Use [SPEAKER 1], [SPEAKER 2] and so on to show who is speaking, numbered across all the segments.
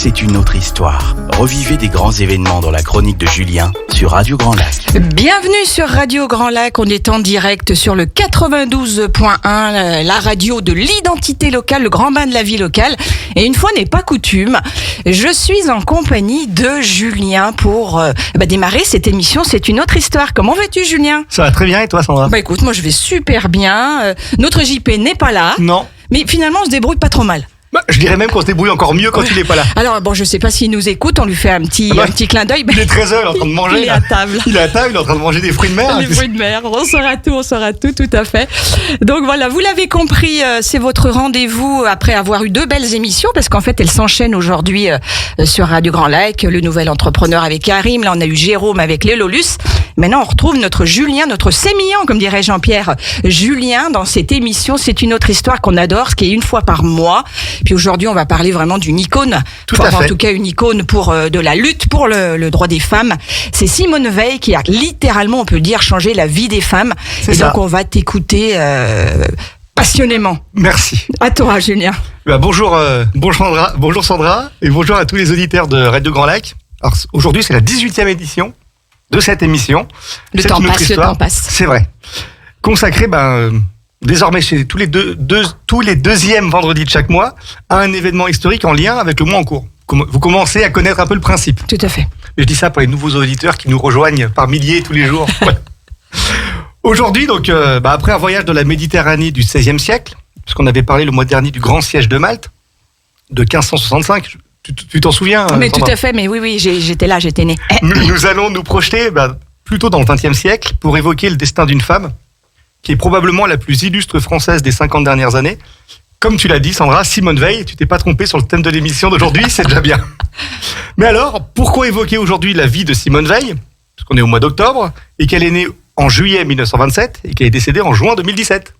[SPEAKER 1] c'est une autre histoire. Revivez des grands événements dans la chronique de Julien sur Radio Grand Lac.
[SPEAKER 2] Bienvenue sur Radio Grand Lac. On est en direct sur le 92.1, la radio de l'identité locale, le grand bain de la vie locale. Et une fois n'est pas coutume, je suis en compagnie de Julien pour démarrer cette émission. C'est une autre histoire. Comment vas-tu, Julien ?
[SPEAKER 3] Ça va très bien, et toi, Sandra ?
[SPEAKER 2] Écoute, moi je vais super bien. Notre JP n'est pas là.
[SPEAKER 3] Non.
[SPEAKER 2] Mais finalement, on se débrouille pas trop mal.
[SPEAKER 3] Je dirais même qu'on se débrouille encore mieux quand il n'est pas là.
[SPEAKER 2] Alors je sais pas s'il nous écoute, on lui fait un petit clin d'œil.
[SPEAKER 3] Il est 13h, il est en train de manger.
[SPEAKER 2] Il est à table.
[SPEAKER 3] Il est à table, il est en train de manger des fruits de mer.
[SPEAKER 2] Les fruits de mer, on saura tout à fait. Donc voilà, vous l'avez compris, c'est votre rendez-vous après avoir eu deux belles émissions, parce qu'en fait elles s'enchaînent aujourd'hui sur Radio Grand Lac, le nouvel entrepreneur avec Karim, là on a eu Jérôme avec les Lolus. Maintenant on retrouve notre Julien, notre sémillant, comme dirait Jean-Pierre. Julien, dans cette émission, c'est une autre histoire qu'on adore, ce qui est une fois par mois. Puis aujourd'hui, on va parler vraiment d'une icône. En tout cas, une icône pour de la lutte pour le droit des femmes. C'est Simone Veil qui a littéralement, on peut dire, changé la vie des femmes.
[SPEAKER 3] C'est ça.
[SPEAKER 2] Donc, on va t'écouter passionnément.
[SPEAKER 3] Merci.
[SPEAKER 2] À toi, Julien.
[SPEAKER 3] Bonjour Sandra, et bonjour à tous les auditeurs de Radio Grand Lac. Alors, aujourd'hui, c'est la 18e édition de cette émission.
[SPEAKER 2] Le temps passe.
[SPEAKER 3] C'est vrai. Consacrée, désormais, c'est tous les deuxièmes vendredis de chaque mois, à un événement historique en lien avec le mois en cours. Vous commencez à connaître un peu le principe.
[SPEAKER 2] Tout à fait.
[SPEAKER 3] Mais je dis ça pour les nouveaux auditeurs qui nous rejoignent par milliers tous les jours. Ouais. Aujourd'hui, donc, après un voyage dans la Méditerranée du XVIe siècle, puisqu'on avait parlé le mois dernier du grand siège de Malte, de 1565, tu t'en souviens,
[SPEAKER 2] Mais
[SPEAKER 3] Sandra ?
[SPEAKER 2] tout à fait, mais oui, j'étais là, j'étais né.
[SPEAKER 3] Nous allons nous projeter plutôt dans le XXe siècle pour évoquer le destin d'une femme qui est probablement la plus illustre française des 50 dernières années. Comme tu l'as dit, Sandra, Simone Veil, tu t'es pas trompée sur le thème de l'émission d'aujourd'hui, c'est déjà bien. Mais alors, pourquoi évoquer aujourd'hui la vie de Simone Veil, puisqu'on est au mois d'octobre, et qu'elle est née en juillet 1927 et qu'elle est décédée en juin 2017 ?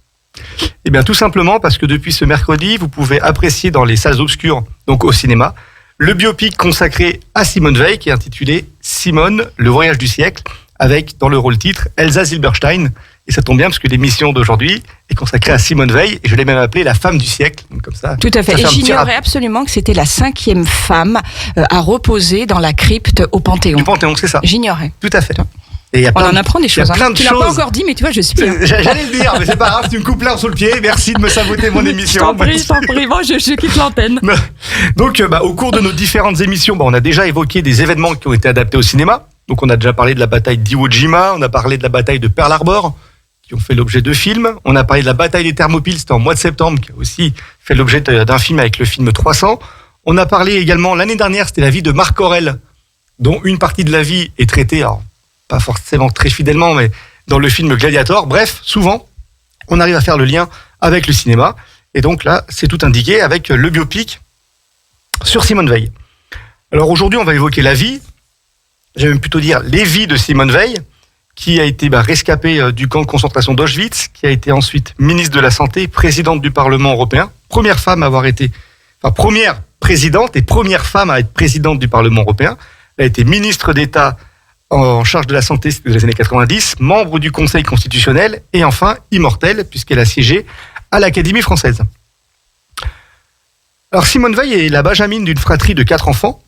[SPEAKER 3] Eh bien, tout simplement parce que depuis ce mercredi, vous pouvez apprécier dans les salles obscures, donc au cinéma, le biopic consacré à Simone Veil, qui est intitulé Simone, le voyage du siècle, avec, dans le rôle titre, Elsa Zilberstein. Et ça tombe bien parce que l'émission d'aujourd'hui est consacrée à Simone Veil, et je l'ai même appelée la femme du siècle. Donc comme ça.
[SPEAKER 2] Tout à fait. Et j'ignorais absolument que c'était la 5e femme à reposer dans la crypte au Panthéon.
[SPEAKER 3] Du Panthéon, c'est ça.
[SPEAKER 2] J'ignorais.
[SPEAKER 3] Tout à fait. Et
[SPEAKER 2] on en apprend des choses.
[SPEAKER 3] Il y a plein de
[SPEAKER 2] tu
[SPEAKER 3] choses.
[SPEAKER 2] l'as pas encore dit, mais tu vois, je suis.
[SPEAKER 3] J'allais le dire, mais c'est pas grave, tu me coupes l'herbe sous le pied. Merci de me saboter mon émission.
[SPEAKER 2] Je t'en prie. Bon, je quitte l'antenne.
[SPEAKER 3] Donc, au cours de nos différentes émissions, on a déjà évoqué des événements qui ont été adaptés au cinéma. Donc, on a déjà parlé de la bataille d'Iwo Jima, on a parlé de la bataille de Pearl Harbor, qui ont fait l'objet de films. On a parlé de la bataille des Thermopyles, c'était en mois de septembre, qui a aussi fait l'objet d'un film avec le film 300. On a parlé également, l'année dernière, c'était la vie de Marc Aurèle, dont une partie de la vie est traitée, alors pas forcément très fidèlement, mais dans le film Gladiator. Bref, souvent, on arrive à faire le lien avec le cinéma. Et donc là, c'est tout indiqué avec le biopic sur Simone Veil. Alors aujourd'hui, on va évoquer la vie, j'aime même plutôt dire les vies de Simone Veil, qui a été rescapée du camp de concentration d'Auschwitz, qui a été ensuite ministre de la Santé, présidente du Parlement européen, première présidente et première femme à être présidente du Parlement européen. Elle a été ministre d'État en charge de la santé depuis les années 90, membre du Conseil constitutionnel et enfin immortelle, puisqu'elle a siégé à l'Académie française. Alors Simone Veil est la benjamine d'une fratrie de 4 enfants.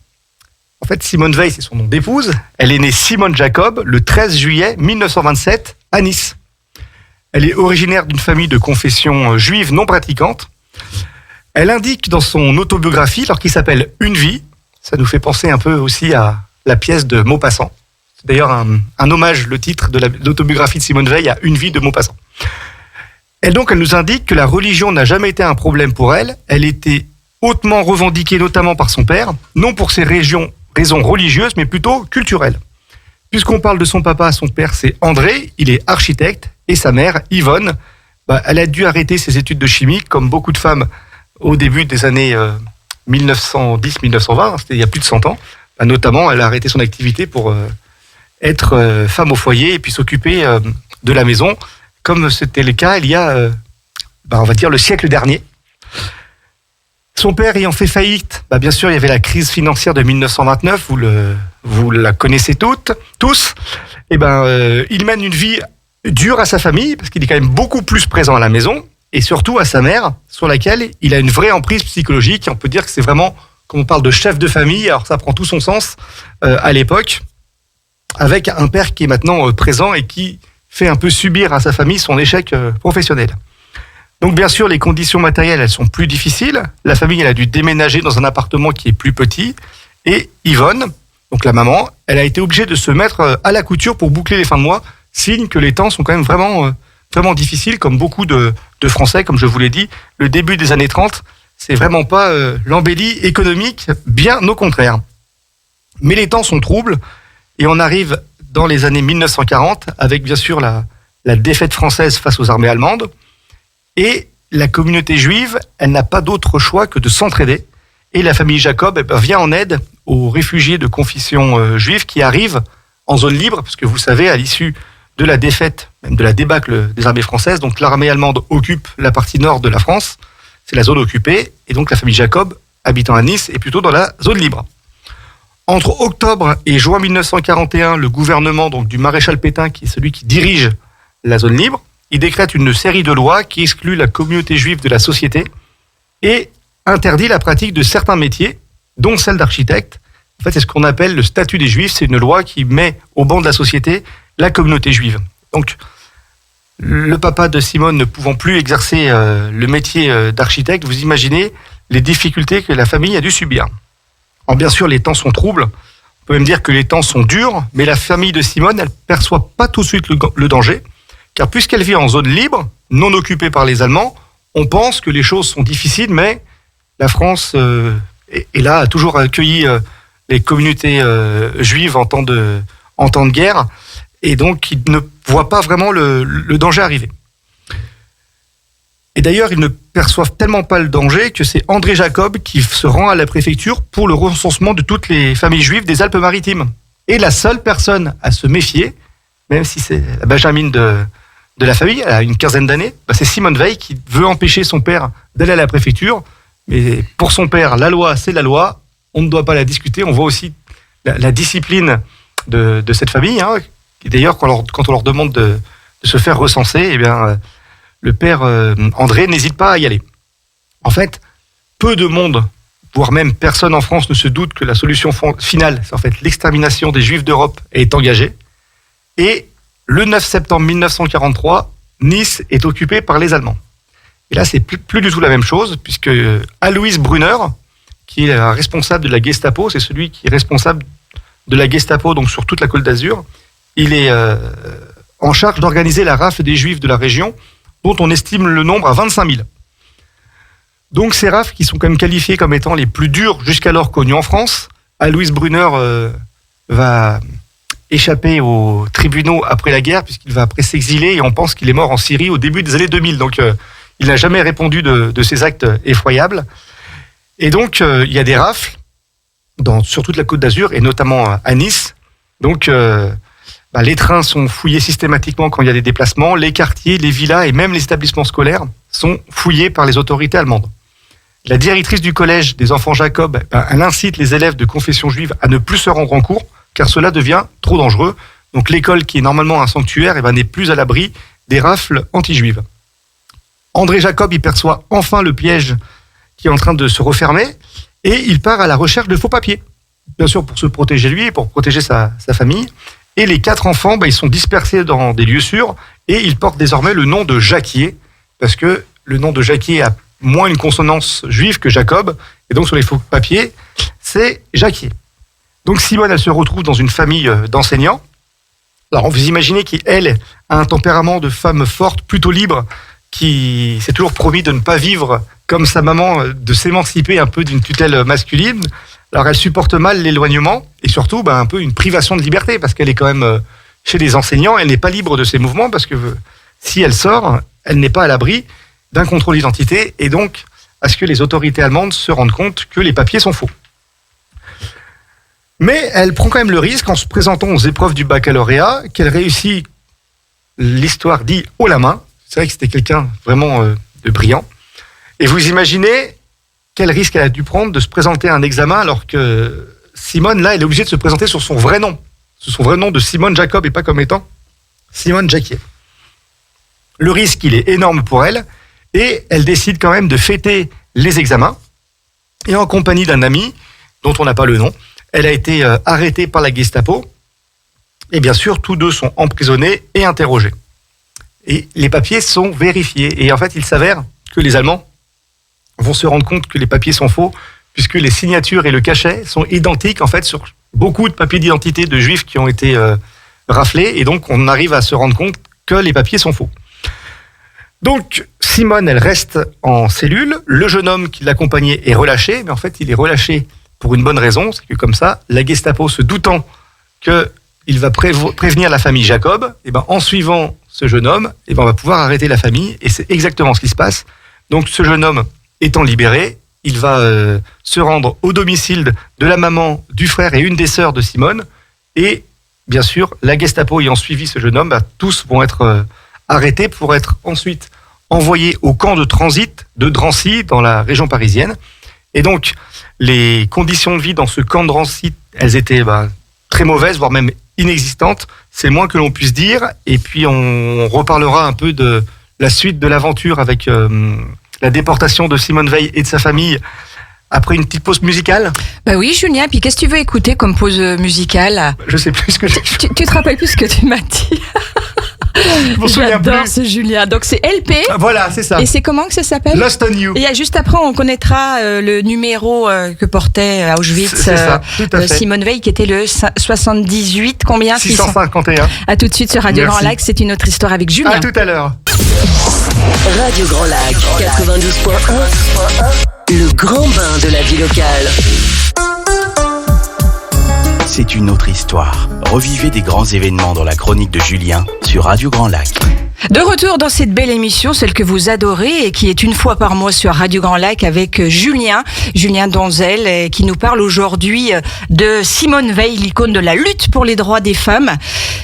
[SPEAKER 3] En fait, Simone Veil, c'est son nom d'épouse. Elle est née Simone Jacob le 13 juillet 1927 à Nice. Elle est originaire d'une famille de confession juive non pratiquante. Elle indique dans son autobiographie, alors qui s'appelle Une vie, ça nous fait penser un peu aussi à la pièce de Maupassant. C'est d'ailleurs un hommage, le titre de l'autobiographie de Simone Veil à Une vie de Maupassant. Et donc, elle nous indique que la religion n'a jamais été un problème pour elle. Elle était hautement revendiquée, notamment par son père, non pour ses raisons religieuses, mais plutôt culturelles. Puisqu'on parle de son papa, son père, c'est André, il est architecte, et sa mère, Yvonne, elle a dû arrêter ses études de chimie, comme beaucoup de femmes au début des années 1910-1920, c'était il y a plus de 100 ans. Notamment, elle a arrêté son activité pour être femme au foyer et puis s'occuper de la maison, comme c'était le cas il y a, on va dire, le siècle dernier. Son père ayant fait faillite, bien sûr, il y avait la crise financière de 1929, vous la connaissez tous. Il mène une vie dure à sa famille, parce qu'il est quand même beaucoup plus présent à la maison, et surtout à sa mère, sur laquelle il a une vraie emprise psychologique, et on peut dire que c'est vraiment quand on parle de chef de famille, alors ça prend tout son sens à l'époque, avec un père qui est maintenant présent et qui fait un peu subir à sa famille son échec professionnel. Donc bien sûr, les conditions matérielles, elles sont plus difficiles. La famille, elle a dû déménager dans un appartement qui est plus petit. Et Yvonne, donc la maman, elle a été obligée de se mettre à la couture pour boucler les fins de mois, signe que les temps sont quand même vraiment difficiles, comme beaucoup de Français, comme je vous l'ai dit. Le début des années 30, c'est vraiment pas l'embellie économique, bien au contraire. Mais les temps sont troubles, et on arrive dans les années 1940, avec bien sûr la défaite française face aux armées allemandes. Et la communauté juive, elle n'a pas d'autre choix que de s'entraider. Et la famille Jacob vient en aide aux réfugiés de confession juive qui arrivent en zone libre, parce que vous savez, à l'issue de la défaite, même de la débâcle des armées françaises, donc l'armée allemande occupe la partie nord de la France, c'est la zone occupée, et donc la famille Jacob, habitant à Nice, est plutôt dans la zone libre. Entre octobre et juin 1941, le gouvernement donc, du maréchal Pétain, qui est celui qui dirige la zone libre, il décrète une série de lois qui excluent la communauté juive de la société et interdit la pratique de certains métiers, dont celle d'architecte. En fait, c'est ce qu'on appelle le statut des juifs. C'est une loi qui met au banc de la société la communauté juive. Donc, le papa de Simone ne pouvant plus exercer le métier d'architecte, vous imaginez les difficultés que la famille a dû subir. Alors, bien sûr, les temps sont troubles. On peut même dire que les temps sont durs, mais la famille de Simone, elle ne perçoit pas tout de suite le danger. Car puisqu'elle vit en zone libre, non occupée par les Allemands, on pense que les choses sont difficiles, mais la France est là, a toujours accueilli les communautés juives en temps de guerre, et donc ils ne voient pas vraiment le danger arriver. Et d'ailleurs, ils ne perçoivent tellement pas le danger que c'est André Jacob qui se rend à la préfecture pour le recensement de toutes les familles juives des Alpes-Maritimes. Et la seule personne à se méfier, même si c'est la benjamine de la famille, elle a une quinzaine d'années, c'est Simone Veil qui veut empêcher son père d'aller à la préfecture. Mais pour son père, la loi, c'est la loi. On ne doit pas la discuter. On voit aussi la discipline de cette famille. Hein. Et d'ailleurs, quand on leur demande de se faire recenser, eh bien, le père André n'hésite pas à y aller. En fait, peu de monde, voire même personne en France ne se doute que la solution finale, c'est en fait l'extermination des Juifs d'Europe, est engagée. Et le 9 septembre 1943, Nice est occupée par les Allemands. Et là, c'est plus du tout la même chose, puisque Alois Brunner, qui est responsable de la Gestapo, c'est celui qui est responsable de la Gestapo donc sur toute la Côte d'Azur, il est en charge d'organiser la rafle des Juifs de la région, dont on estime le nombre à 25 000. Donc ces rafles qui sont quand même qualifiées comme étant les plus dures jusqu'alors connues en France, Alois Brunner va échapper aux tribunaux après la guerre, puisqu'il va après s'exiler, et on pense qu'il est mort en Syrie au début des années 2000. Donc il n'a jamais répondu de ces actes effroyables. Et donc il y a des rafles sur toute la Côte d'Azur, et notamment à Nice. Donc les trains sont fouillés systématiquement quand il y a des déplacements, les quartiers, les villas et même les établissements scolaires sont fouillés par les autorités allemandes. La directrice du collège des enfants Jacob, elle incite les élèves de confession juive à ne plus se rendre en cours, car cela devient trop dangereux. Donc l'école, qui est normalement un sanctuaire, n'est plus à l'abri des rafles anti-juives. André Jacob, il perçoit enfin le piège qui est en train de se refermer, et il part à la recherche de faux papiers, bien sûr pour se protéger lui et pour protéger sa famille. Et les 4 enfants, ils sont dispersés dans des lieux sûrs, et ils portent désormais le nom de Jacquier, parce que le nom de Jacquier a moins une consonance juive que Jacob, et donc sur les faux papiers, c'est Jacquier. Donc Simone, elle se retrouve dans une famille d'enseignants. Alors vous imaginez qu'elle a un tempérament de femme forte, plutôt libre, qui s'est toujours promis de ne pas vivre comme sa maman, de s'émanciper un peu d'une tutelle masculine. Alors elle supporte mal l'éloignement, et surtout un peu une privation de liberté, parce qu'elle est quand même chez les enseignants, elle n'est pas libre de ses mouvements, parce que si elle sort, elle n'est pas à l'abri d'un contrôle d'identité, et donc à ce que les autorités allemandes se rendent compte que les papiers sont faux. Mais elle prend quand même le risque, en se présentant aux épreuves du baccalauréat, qu'elle réussit, l'histoire dit, haut la main. C'est vrai que c'était quelqu'un vraiment de brillant. Et vous imaginez quel risque elle a dû prendre de se présenter à un examen, alors que Simone, là, elle est obligée de se présenter sur son vrai nom. Sur son vrai nom de Simone Jacob, et pas comme étant Simone Jacquier. Le risque, il est énorme pour elle, et elle décide quand même de fêter les examens, et en compagnie d'un ami, dont on n'a pas le nom. Elle a été arrêtée par la Gestapo. Et bien sûr, tous deux sont emprisonnés et interrogés. Et les papiers sont vérifiés. Et en fait, il s'avère que les Allemands vont se rendre compte que les papiers sont faux, puisque les signatures et le cachet sont identiques en fait sur beaucoup de papiers d'identité de juifs qui ont été raflés. Et donc, on arrive à se rendre compte que les papiers sont faux. Donc, Simone, elle reste en cellule. Le jeune homme qui l'accompagnait est relâché, mais en fait, il est relâché pour une bonne raison. C'est que comme ça, la Gestapo, se doutant qu'il va prévenir la famille Jacob, et ben, en suivant ce jeune homme, et ben, on va pouvoir arrêter la famille. Et c'est exactement ce qui se passe. Donc, ce jeune homme étant libéré, il va se rendre au domicile de la maman, du frère et une des sœurs de Simone. Et bien sûr, la Gestapo ayant suivi ce jeune homme, ben, tous vont être arrêtés pour être ensuite envoyés au camp de transit de Drancy, dans la région parisienne. Et donc, les conditions de vie dans ce camp de Drancy, elles étaient très mauvaises, voire même inexistantes. C'est le moins que l'on puisse dire. Et puis, on reparlera un peu de la suite de l'aventure avec la déportation de Simone Veil et de sa famille après une petite pause musicale.
[SPEAKER 2] Bah oui, Julien. Puis qu'est-ce que tu veux écouter comme pause musicale?
[SPEAKER 3] Je sais plus ce que j'ai.
[SPEAKER 2] Tu te rappelles plus ce que tu m'as dit? J'adore ce Julien. Donc c'est LP.
[SPEAKER 3] Voilà, c'est ça.
[SPEAKER 2] Et c'est comment que ça s'appelle?
[SPEAKER 3] Lost on You.
[SPEAKER 2] Et juste après, on connaîtra le numéro que portait à Auschwitz
[SPEAKER 3] C'est ça, tout à fait.
[SPEAKER 2] Simone Veil, qui était le 78, combien?
[SPEAKER 3] 651.
[SPEAKER 2] À tout de suite sur Radio
[SPEAKER 3] Merci.
[SPEAKER 2] Grand Lac. C'est une autre histoire avec Julien.
[SPEAKER 3] À tout à l'heure.
[SPEAKER 4] Radio Grand Lac 92.1, le grand bain de la vie locale.
[SPEAKER 1] C'est une autre histoire. Revivez des grands événements dans la chronique de Julien sur Radio Grand Lac.
[SPEAKER 2] De retour dans cette belle émission, celle que vous adorez et qui est une fois par mois sur Radio Grand Lac avec Julien Donzel, qui nous parle aujourd'hui de Simone Veil, l'icône de la lutte pour les droits des femmes.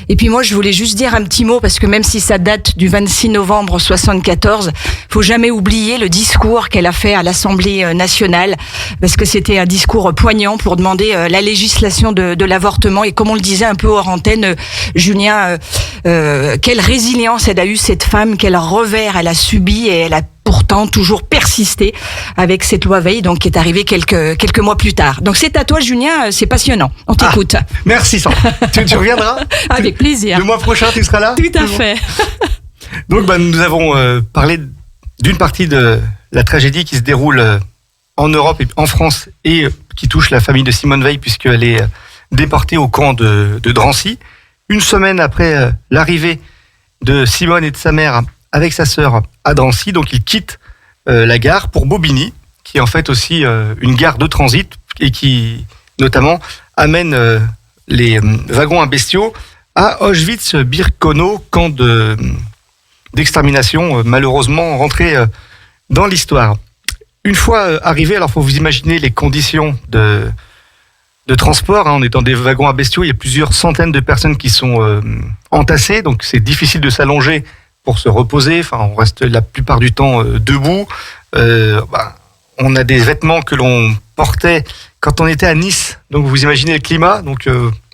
[SPEAKER 2] Et puis moi, je voulais juste dire un petit mot, parce que même si ça date du 26 novembre 74, faut jamais oublier le discours qu'elle a fait à l'Assemblée nationale, parce que c'était un discours poignant pour demander la législation de l'avortement. Et comme on le disait un peu hors antenne, Julien, quelle résilience elle a eu, cette femme, quel revers elle a subi, et elle a pourtant toujours persisté avec cette loi Veil, donc qui est arrivée quelques mois plus tard. Donc c'est à toi, Julien, c'est passionnant. On t'écoute.
[SPEAKER 3] Merci Sandra. tu reviendras?
[SPEAKER 2] Avec plaisir.
[SPEAKER 3] Le mois prochain, tu seras là?
[SPEAKER 2] Tout à fait.
[SPEAKER 3] Donc nous avons parlé d'une partie de la tragédie qui se déroule en Europe et en France, et qui touche la famille de Simone Veil, puisqu'elle est déportée au camp de Drancy. Une semaine après l'arrivée de Simone et de sa mère avec sa sœur à Drancy, donc ils quittent la gare pour Bobigny, qui est en fait aussi une gare de transit, et qui notamment amène les wagons à bestiaux à Auschwitz-Birkenau, camp d'extermination malheureusement rentré dans l'histoire. Une fois arrivé, alors faut vous imaginer les conditions de transport, on est dans des wagons à bestiaux, il y a plusieurs centaines de personnes qui sont entassées, donc c'est difficile de s'allonger pour se reposer, on reste la plupart du temps debout. On a des vêtements que l'on portait quand on était à Nice, donc vous imaginez le climat, donc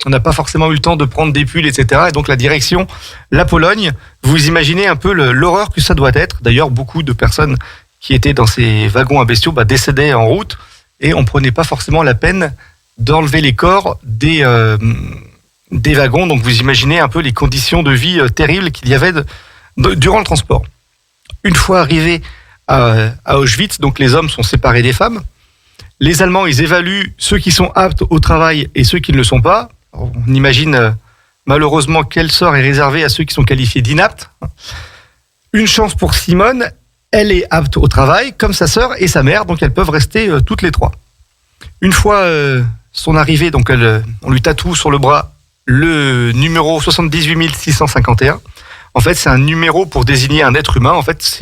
[SPEAKER 3] on n'a pas forcément eu le temps de prendre des pulls, etc. Et donc la direction, la Pologne, vous imaginez un peu l'horreur que ça doit être. D'ailleurs, beaucoup de personnes qui étaient dans ces wagons à bestiaux décédaient en route, et on prenait pas forcément la peine d'enlever les corps des wagons. Donc vous imaginez un peu les conditions de vie terribles qu'il y avait durant le transport. Une fois arrivés à Auschwitz, donc les hommes sont séparés des femmes. Les Allemands, ils évaluent ceux qui sont aptes au travail et ceux qui ne le sont pas. Alors, on imagine malheureusement quel sort est réservé à ceux qui sont qualifiés d'inaptes. Une chance pour Simone, elle est apte au travail, comme sa sœur et sa mère, donc elles peuvent rester toutes les trois. Une fois son arrivée, donc on lui tatoue sur le bras le numéro 78 651. En fait, c'est un numéro pour désigner un être humain. En fait,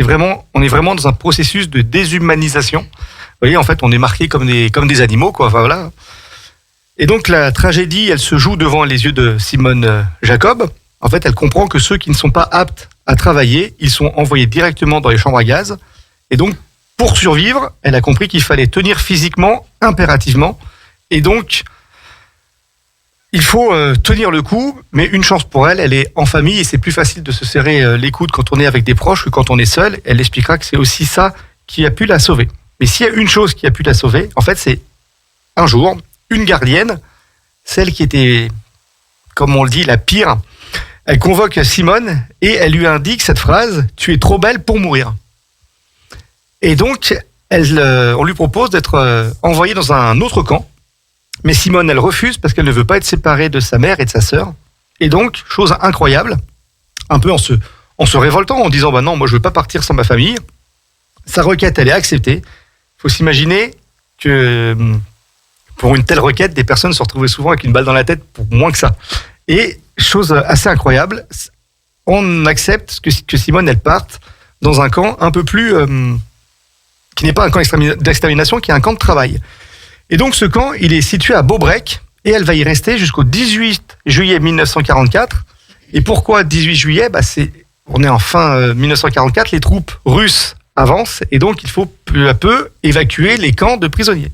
[SPEAKER 3] on est vraiment dans un processus de déshumanisation. Vous voyez, en fait, on est marqué comme des animaux, quoi. Enfin, voilà. Et donc, la tragédie, elle se joue devant les yeux de Simone Jacob. En fait, elle comprend que ceux qui ne sont pas aptes à travailler, ils sont envoyés directement dans les chambres à gaz. Et donc, pour survivre, elle a compris qu'il fallait tenir physiquement, impérativement. Et donc, il faut tenir le coup, mais une chance pour elle, elle est en famille, et c'est plus facile de se serrer les coudes quand on est avec des proches que quand on est seul. Elle expliquera que c'est aussi ça qui a pu la sauver. Mais s'il y a une chose qui a pu la sauver, en fait, c'est un jour, une gardienne, celle qui était, comme on le dit, la pire. Elle convoque Simone et elle lui indique cette phrase « Tu es trop belle pour mourir ». Et donc, on lui propose d'être envoyée dans un autre camp. Mais Simone, elle refuse parce qu'elle ne veut pas être séparée de sa mère et de sa sœur. Et donc, chose incroyable, un peu en se révoltant, en disant « Bah non, moi je veux pas partir sans ma famille ». Sa requête, elle est acceptée. Il faut s'imaginer que pour une telle requête, des personnes se retrouvaient souvent avec une balle dans la tête pour moins que ça. Et chose assez incroyable, on accepte que Simone, elle parte dans un camp un peu plus... qui n'est pas un camp d'extermination, qui est un camp de travail. Et donc ce camp, il est situé à Beaubrec, et elle va y rester jusqu'au 18 juillet 1944. Et pourquoi 18 juillet ? On est en fin 1944, les troupes russes avancent, et donc il faut peu à peu évacuer les camps de prisonniers.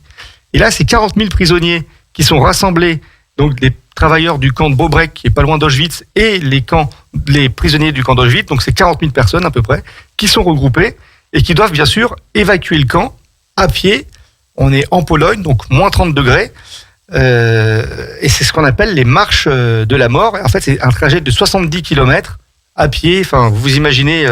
[SPEAKER 3] Et là, c'est 40 000 prisonniers qui sont rassemblés, donc les travailleurs du camp de Beaubrec, qui est pas loin d'Auschwitz, et les prisonniers du camp d'Auschwitz, donc c'est 40 000 personnes à peu près, qui sont regroupés, et qui doivent bien sûr évacuer le camp à pied. On est en Pologne, donc moins 30 degrés, et c'est ce qu'on appelle les marches de la mort. En fait, c'est un trajet de 70 km à pied. Enfin, vous imaginez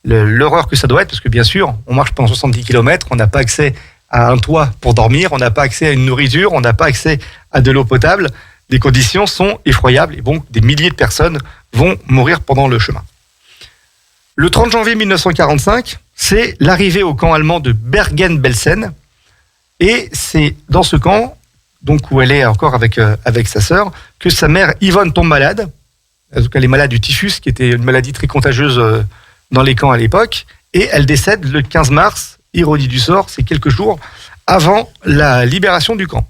[SPEAKER 3] l'horreur que ça doit être, parce que bien sûr, on marche pendant 70 km, on n'a pas accès à un toit pour dormir, on n'a pas accès à une nourriture, on n'a pas accès à de l'eau potable. Les conditions sont effroyables, et donc des milliers de personnes vont mourir pendant le chemin. Le 30 janvier 1945, c'est l'arrivée au camp allemand de Bergen-Belsen. Et c'est dans ce camp, donc où elle est encore avec sa sœur, que sa mère Yvonne tombe malade. Donc elle est malade du typhus, qui était une maladie très contagieuse dans les camps à l'époque. Et elle décède le 15 mars, ironie du sort, c'est quelques jours avant la libération du camp.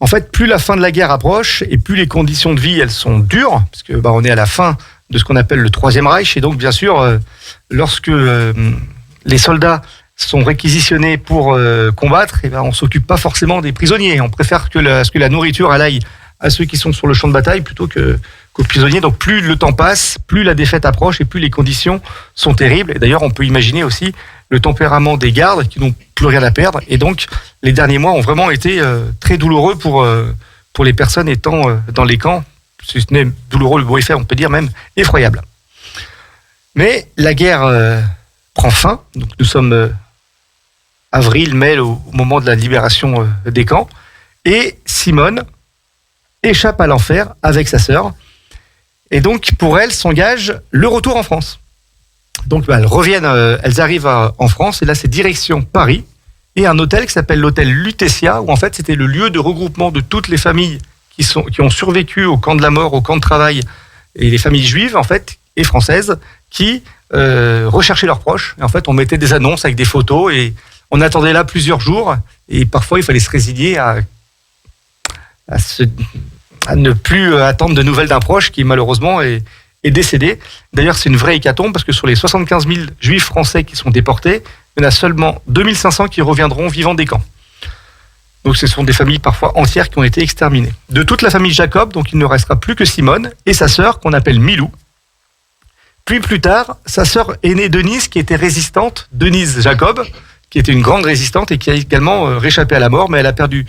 [SPEAKER 3] En fait, plus la fin de la guerre approche, et plus les conditions de vie, elles sont dures, parce que on est à la fin de ce qu'on appelle le Troisième Reich. Et donc, bien sûr, lorsque les soldats sont réquisitionnés pour combattre, on s'occupe pas forcément des prisonniers. On préfère que la nourriture elle aille à ceux qui sont sur le champ de bataille plutôt qu'aux prisonniers. Donc, plus le temps passe, plus la défaite approche et plus les conditions sont terribles. Et d'ailleurs, on peut imaginer aussi le tempérament des gardes qui n'ont plus rien à perdre. Et donc, les derniers mois ont vraiment été très douloureux pour les personnes étant dans les camps. Si ce n'est douloureux, le mot est fait, on peut dire même effroyable. Mais la guerre prend fin. Donc nous sommes avril, mai, au moment de la libération des camps. Et Simone échappe à l'enfer avec sa sœur. Et donc pour elle s'engage le retour en France. Donc elles arrivent en France, et là c'est direction Paris, et un hôtel qui s'appelle l'hôtel Lutetia, où en fait c'était le lieu de regroupement de toutes les familles qui ont survécu au camp de la mort, au camp de travail, et les familles juives en fait et françaises qui recherchaient leurs proches. Et en fait, on mettait des annonces avec des photos, et on attendait là plusieurs jours, et parfois il fallait se résigner à ne plus attendre de nouvelles d'un proche qui malheureusement est décédé. D'ailleurs, c'est une vraie hécatombe, parce que sur les 75 000 juifs français qui sont déportés, il y en a seulement 2500 qui reviendront vivants des camps. Donc ce sont des familles parfois entières qui ont été exterminées. De toute la famille Jacob, donc il ne restera plus que Simone et sa sœur qu'on appelle Milou. Puis plus tard, sa sœur aînée Denise, qui était résistante, Denise Jacob, qui était une grande résistante et qui a également réchappé à la mort, mais elle a perdu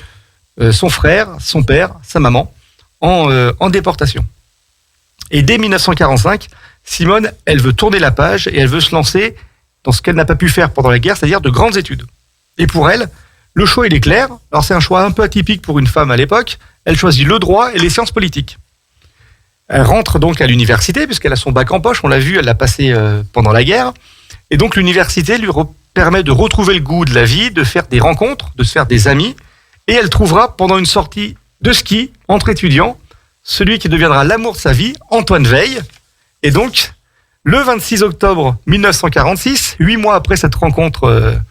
[SPEAKER 3] son frère, son père, sa maman en déportation. Et dès 1945, Simone, elle veut tourner la page et elle veut se lancer dans ce qu'elle n'a pas pu faire pendant la guerre, c'est-à-dire de grandes études. Et pour elle, le choix, il est clair. Alors, c'est un choix un peu atypique pour une femme à l'époque. Elle choisit le droit et les sciences politiques. Elle rentre donc à l'université, puisqu'elle a son bac en poche. On l'a vu, elle l'a passé pendant la guerre. Et donc, l'université lui permet de retrouver le goût de la vie, de faire des rencontres, de se faire des amis. Et elle trouvera, pendant une sortie de ski entre étudiants, celui qui deviendra l'amour de sa vie, Antoine Veil. Et donc, le 26 octobre 1946, 8 mois après cette rencontre...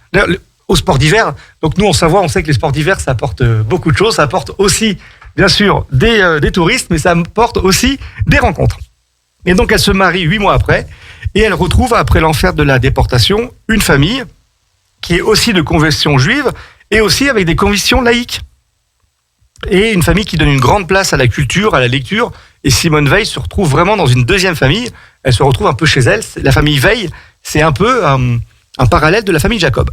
[SPEAKER 3] au sport d'hiver. Donc nous, on sait que les sports d'hiver, ça apporte beaucoup de choses. Ça apporte aussi, bien sûr, des touristes, mais ça apporte aussi des rencontres. Et donc, elle se marie 8 mois après, et elle retrouve, après l'enfer de la déportation, une famille qui est aussi de confession juive, et aussi avec des convictions laïques. Et une famille qui donne une grande place à la culture, à la lecture. Et Simone Veil se retrouve vraiment dans une deuxième famille. Elle se retrouve un peu chez elle. La famille Veil, c'est un peu un parallèle de la famille Jacob.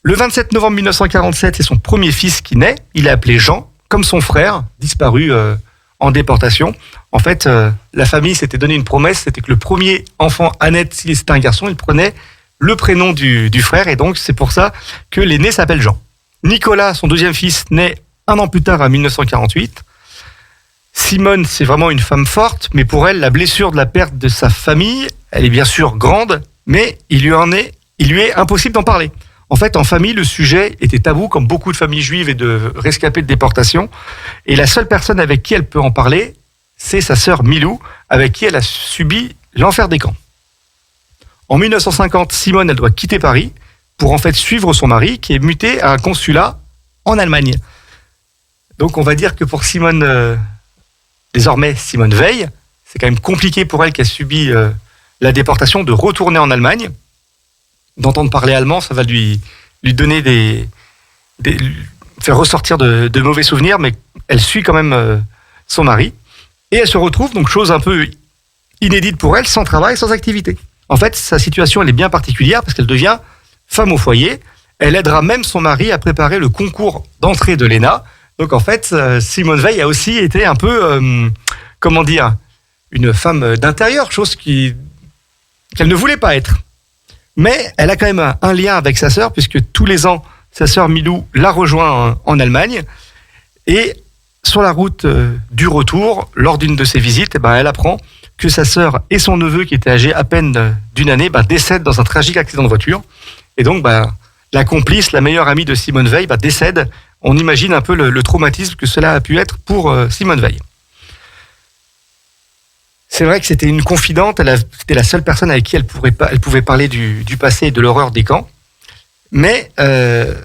[SPEAKER 3] Le 27 novembre 1947, c'est son premier fils qui naît. Il est appelé Jean, comme son frère, disparu en déportation. En fait, la famille s'était donné une promesse, c'était que le premier enfant à naître, si c'était un garçon, il prenait le prénom du frère, et donc c'est pour ça que l'aîné s'appelle Jean. Nicolas, son deuxième fils, naît un an plus tard, en 1948. Simone, c'est vraiment une femme forte, mais pour elle, la blessure de la perte de sa famille, elle est bien sûr grande, mais il lui est impossible d'en parler. En fait, en famille, le sujet était tabou, comme beaucoup de familles juives et de rescapés de déportation. Et la seule personne avec qui elle peut en parler, c'est sa sœur Milou, avec qui elle a subi l'enfer des camps. En 1950, Simone, elle doit quitter Paris pour en fait suivre son mari, qui est muté à un consulat en Allemagne. Donc, on va dire que pour Simone, désormais Simone Veil, c'est quand même compliqué pour elle qui a subi la déportation de retourner en Allemagne. D'entendre parler allemand, ça va lui donner lui faire ressortir de mauvais souvenirs, mais elle suit quand même son mari. Et elle se retrouve, donc chose un peu inédite pour elle, sans travail, sans activité. En fait, sa situation, elle est bien particulière parce qu'elle devient femme au foyer. Elle aidera même son mari à préparer le concours d'entrée de l'ENA. Donc en fait, Simone Veil a aussi été un peu, une femme d'intérieur, chose qu'elle ne voulait pas être. Mais elle a quand même un lien avec sa sœur, puisque tous les ans, sa sœur Milou la rejoint en Allemagne. Et sur la route du retour, lors d'une de ses visites, elle apprend que sa sœur et son neveu, qui était âgé à peine d'une année, décèdent dans un tragique accident de voiture. Et donc, la complice, la meilleure amie de Simone Veil, décède. On imagine un peu le traumatisme que cela a pu être pour Simone Veil. C'est vrai que c'était une confidente, c'était la seule personne avec qui elle pouvait parler du passé et de l'horreur des camps. Mais, la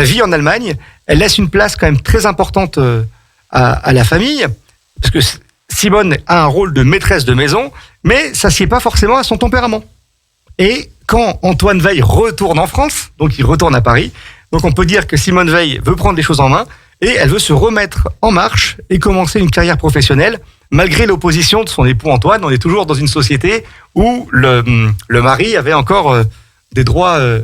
[SPEAKER 3] vie en Allemagne, elle laisse une place quand même très importante à la famille, parce que Simone a un rôle de maîtresse de maison, mais ça ne sied pas forcément à son tempérament. Et quand Antoine Veil retourne en France, donc il retourne à Paris, donc on peut dire que Simone Veil veut prendre les choses en main, et elle veut se remettre en marche et commencer une carrière professionnelle. Malgré l'opposition de son époux Antoine, on est toujours dans une société où le mari avait encore des droits, on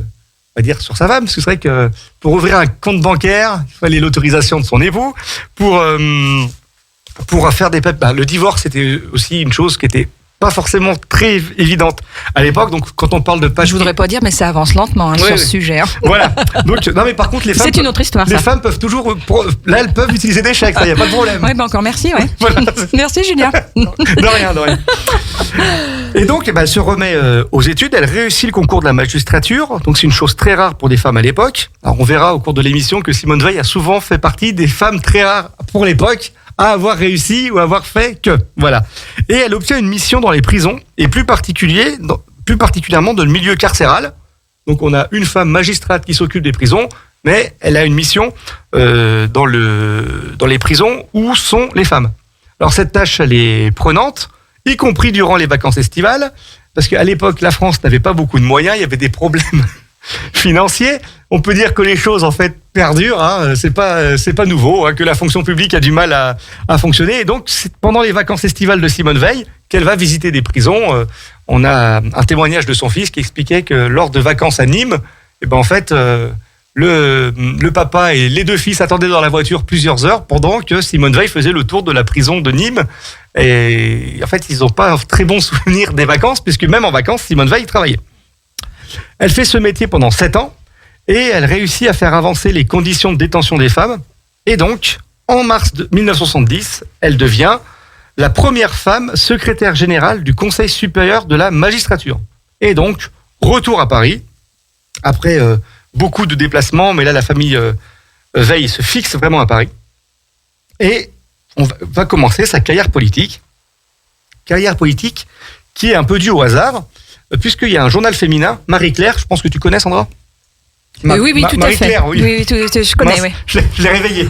[SPEAKER 3] va dire, sur sa femme. Parce que c'est vrai que pour ouvrir un compte bancaire, il fallait l'autorisation de son époux. Pour faire des papiers, le divorce, c'était aussi une chose qui était pas forcément très évidente à l'époque. Donc, quand on parle de papier...
[SPEAKER 2] Je voudrais pas dire, mais ça avance lentement sur ce sujet.
[SPEAKER 3] Voilà. Donc, non, mais par contre, les femmes...
[SPEAKER 2] C'est une autre histoire,
[SPEAKER 3] Les femmes peuvent toujours... Là, elles peuvent utiliser des chèques, ça, il n'y a pas de problème.
[SPEAKER 2] Oui, encore merci, ouais.
[SPEAKER 3] Voilà.
[SPEAKER 2] Merci, Julien.
[SPEAKER 3] De rien. Et donc, elle se remet aux études. Elle réussit le concours de la magistrature. Donc, c'est une chose très rare pour des femmes à l'époque. Alors, on verra au cours de l'émission que Simone Veil a souvent fait partie des femmes très rares pour l'époque à avoir réussi ou avoir fait que. Voilà. Et elle obtient une mission dans les prisons, et plus particulièrement dans le milieu carcéral. Donc, on a une femme magistrate qui s'occupe des prisons, mais elle a une mission dans les prisons où sont les femmes. Alors, cette tâche, elle est prenante, y compris durant les vacances estivales, parce qu'à l'époque, la France n'avait pas beaucoup de moyens, il y avait des problèmes financiers. On peut dire que les choses, en fait, perdurent, c'est pas nouveau, que la fonction publique a du mal à fonctionner. Et donc, c'est pendant les vacances estivales de Simone Veil qu'elle va visiter des prisons. On a un témoignage de son fils qui expliquait que lors de vacances à Nîmes, en fait, le papa et les deux fils attendaient dans la voiture plusieurs heures pendant que Simone Veil faisait le tour de la prison de Nîmes. Et en fait, ils n'ont pas un très bon souvenir des vacances, puisque même en vacances, Simone Veil travaillait. Elle fait ce métier pendant 7 ans et elle réussit à faire avancer les conditions de détention des femmes. Et donc, en mars 1970, elle devient la première femme secrétaire générale du Conseil supérieur de la magistrature. Et donc, retour à Paris, après beaucoup de déplacements, mais là, la famille Veil se fixe vraiment à Paris. Et on va commencer sa carrière politique. Carrière politique qui est un peu due au hasard, puisqu'il y a un journal féminin, Marie-Claire, je pense que tu connais, Sandra ?
[SPEAKER 2] Oui, tout à fait.
[SPEAKER 3] Oui,
[SPEAKER 2] je connais, oui.
[SPEAKER 3] Je l'ai réveillé.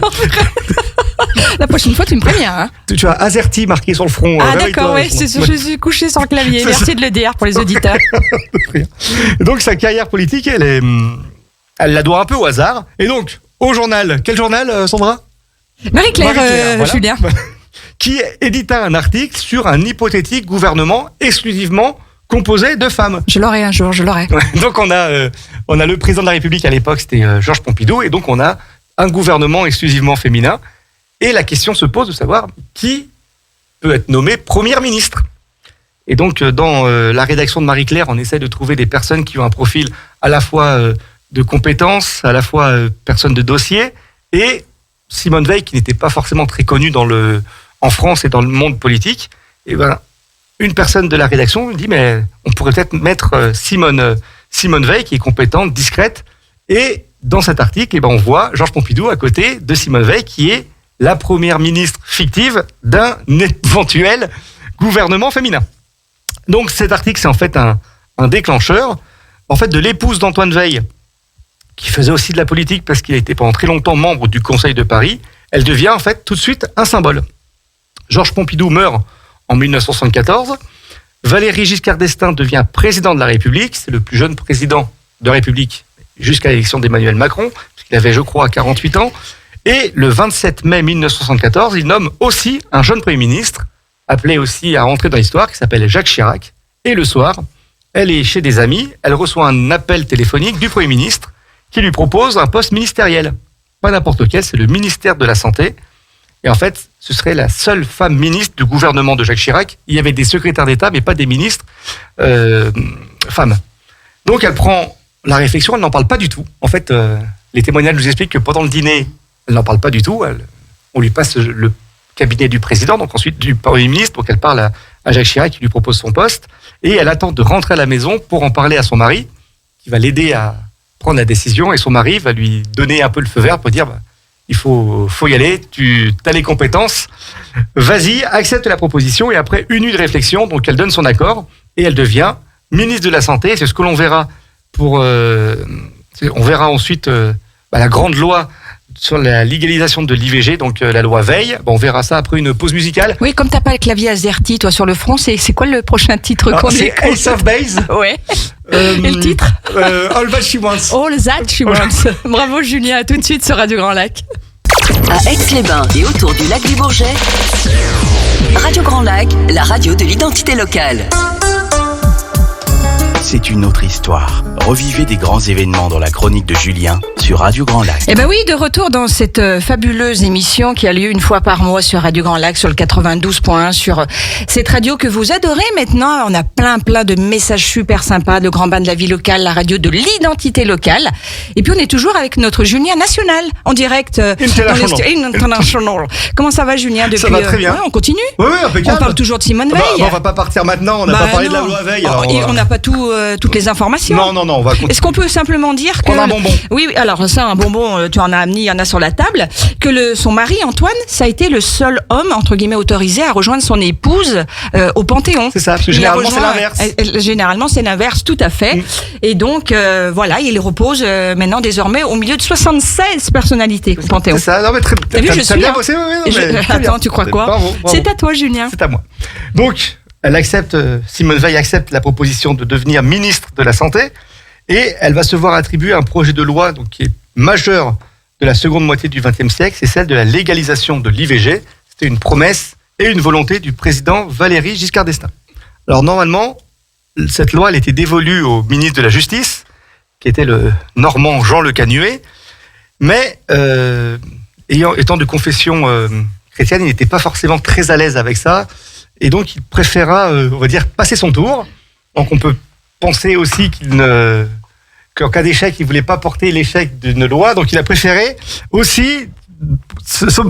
[SPEAKER 2] La prochaine fois, tu me préviens.
[SPEAKER 3] Tu as Azerty marqué sur le front.
[SPEAKER 2] D'accord, oui, je suis couché sans clavier. Merci de le dire pour les auditeurs.
[SPEAKER 3] Donc, sa carrière politique, elle la doit un peu au hasard. Et donc, au journal, quel journal, Sandra ?
[SPEAKER 2] Marie-Claire,
[SPEAKER 3] voilà.
[SPEAKER 2] Julien.
[SPEAKER 3] Qui édita un article sur un hypothétique gouvernement exclusivement composé de femmes.
[SPEAKER 2] Je l'aurai un jour, je l'aurai.
[SPEAKER 3] Donc on a On a le président de la République à l'époque, c'était Georges Pompidou, et donc on a un gouvernement exclusivement féminin. Et la question se pose de savoir qui peut être nommé Premier ministre. Et donc, dans la rédaction de Marie-Claire, on essaie de trouver des personnes qui ont un profil à la fois de compétences, à la fois personnes de dossier, et Simone Veil, qui n'était pas forcément très connue en France et dans le monde politique. Et ben, une personne de la rédaction dit, mais on pourrait peut-être mettre Simone Veil, qui est compétente, discrète. Et dans cet article, on voit Georges Pompidou à côté de Simone Veil, qui est la première ministre fictive d'un éventuel gouvernement féminin. Donc cet article, c'est en fait un déclencheur, en fait, de l'épouse d'Antoine Veil, qui faisait aussi de la politique parce qu'il a été pendant très longtemps membre du Conseil de Paris. Elle devient en fait tout de suite un symbole. Georges Pompidou meurt en 1974. Valéry Giscard d'Estaing devient président de la République. C'est le plus jeune président de la République jusqu'à l'élection d'Emmanuel Macron, puisqu'il avait, je crois, 48 ans. Et le 27 mai 1974, il nomme aussi un jeune Premier ministre, appelé aussi à rentrer dans l'histoire, qui s'appelle Jacques Chirac. Et le soir, elle est chez des amis, elle reçoit un appel téléphonique du Premier ministre qui lui propose un poste ministériel. Pas n'importe lequel, c'est le ministère de la Santé. Et en fait, ce serait la seule femme ministre du gouvernement de Jacques Chirac. Il y avait des secrétaires d'État, mais pas des ministres femmes. Donc elle prend la réflexion, elle n'en parle pas du tout. En fait, les témoignages nous expliquent que pendant le dîner, elle n'en parle pas du tout. On lui passe le cabinet du président, donc ensuite du Premier ministre, pour qu'elle parle à Jacques Chirac, qui lui propose son poste. Et elle attend de rentrer à la maison pour en parler à son mari, qui va l'aider à prendre la décision. Et son mari va lui donner un peu le feu vert pour dire il faut y aller, tu as les compétences, vas-y, accepte la proposition. Et après une nuit de réflexion, donc elle donne son accord et elle devient ministre de la Santé. C'est ce que l'on verra on verra ensuite la grande loi sur la légalisation de l'IVG, donc la loi Veil. On verra ça après une pause musicale.
[SPEAKER 2] Oui, comme t'as pas le clavier AZERTY, toi, sur le front, c'est quoi le prochain titre qu'on écoute?
[SPEAKER 3] C'est Ace of Base.
[SPEAKER 2] Ouais. Et le titre
[SPEAKER 3] All That She Wants.
[SPEAKER 2] All That She Wants. Bravo Julien, à tout de suite sur Radio Grand Lac.
[SPEAKER 4] À Aix-les-Bains et autour du lac du Bourget, Radio Grand Lac, la radio de l'identité locale.
[SPEAKER 1] C'est une autre histoire. Revivez des grands événements dans la chronique de Julien sur Radio Grand Lac.
[SPEAKER 2] Eh ben oui, de retour dans cette fabuleuse émission qui a lieu une fois par mois sur Radio Grand Lac, sur le 92.1, sur cette radio que vous adorez maintenant. On a plein de messages super sympas, de grands bains de la vie locale, la radio de l'identité locale. Et puis on est toujours avec notre Julien national, en direct. International. Comment ça va Julien depuis?
[SPEAKER 3] Ça va très bien.
[SPEAKER 2] Ouais, on continue.
[SPEAKER 3] Oui, impeccable.
[SPEAKER 2] On parle toujours de Simone Veil.
[SPEAKER 3] On va pas partir maintenant, on n'a pas parlé de la loi Veil.
[SPEAKER 2] Et on n'a pas toutes les informations.
[SPEAKER 3] Non, on va continuer.
[SPEAKER 2] Est-ce qu'on peut simplement dire que...
[SPEAKER 3] Prendre un bonbon.
[SPEAKER 2] Oui, alors ça, un bonbon, tu en as amené, il y en a sur la table, que son mari, Antoine, ça a été le seul homme, entre guillemets, autorisé à rejoindre son épouse au Panthéon.
[SPEAKER 3] C'est ça, parce que généralement, c'est l'inverse.
[SPEAKER 2] Généralement, c'est l'inverse, tout à fait. Et donc, voilà, il repose maintenant, désormais, au milieu de 76 personnalités au Panthéon.
[SPEAKER 3] C'est ça, non mais très bien.
[SPEAKER 2] T'as vu, je suis
[SPEAKER 3] bien
[SPEAKER 2] là.
[SPEAKER 3] bossé,
[SPEAKER 2] Attends, tu crois quoi?
[SPEAKER 3] Bravo.
[SPEAKER 2] C'est à toi, Julien.
[SPEAKER 3] C'est à moi. Donc, Simone Veil accepte la proposition de devenir ministre de la Santé et elle va se voir attribuer un projet de loi donc, qui est majeur de la seconde moitié du XXe siècle, c'est celle de la légalisation de l'IVG. C'était une promesse et une volonté du président Valéry Giscard d'Estaing. Alors normalement, cette loi elle était dévolue au ministre de la Justice, qui était le Normand Jean Le Canuet, mais étant de confession chrétienne, il n'était pas forcément très à l'aise avec ça. Et donc, il préféra, on va dire, passer son tour. Donc, on peut penser aussi qu'en cas d'échec, il ne voulait pas porter l'échec d'une loi. Donc, il a préféré aussi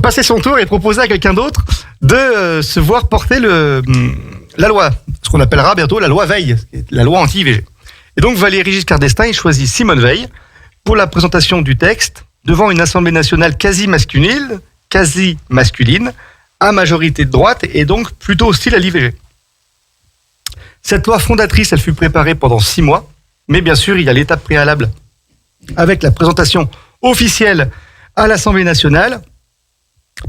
[SPEAKER 3] passer son tour et proposer à quelqu'un d'autre de se voir porter la loi. Ce qu'on appellera bientôt la loi Veil, la loi anti-IVG. Et donc, Valéry Giscard d'Estaing, il choisit Simone Veil pour la présentation du texte devant une Assemblée nationale quasi masculine, à majorité de droite et donc plutôt hostile à l'IVG. Cette loi fondatrice, elle fut préparée pendant 6 mois, mais bien sûr, il y a l'étape préalable avec la présentation officielle à l'Assemblée nationale,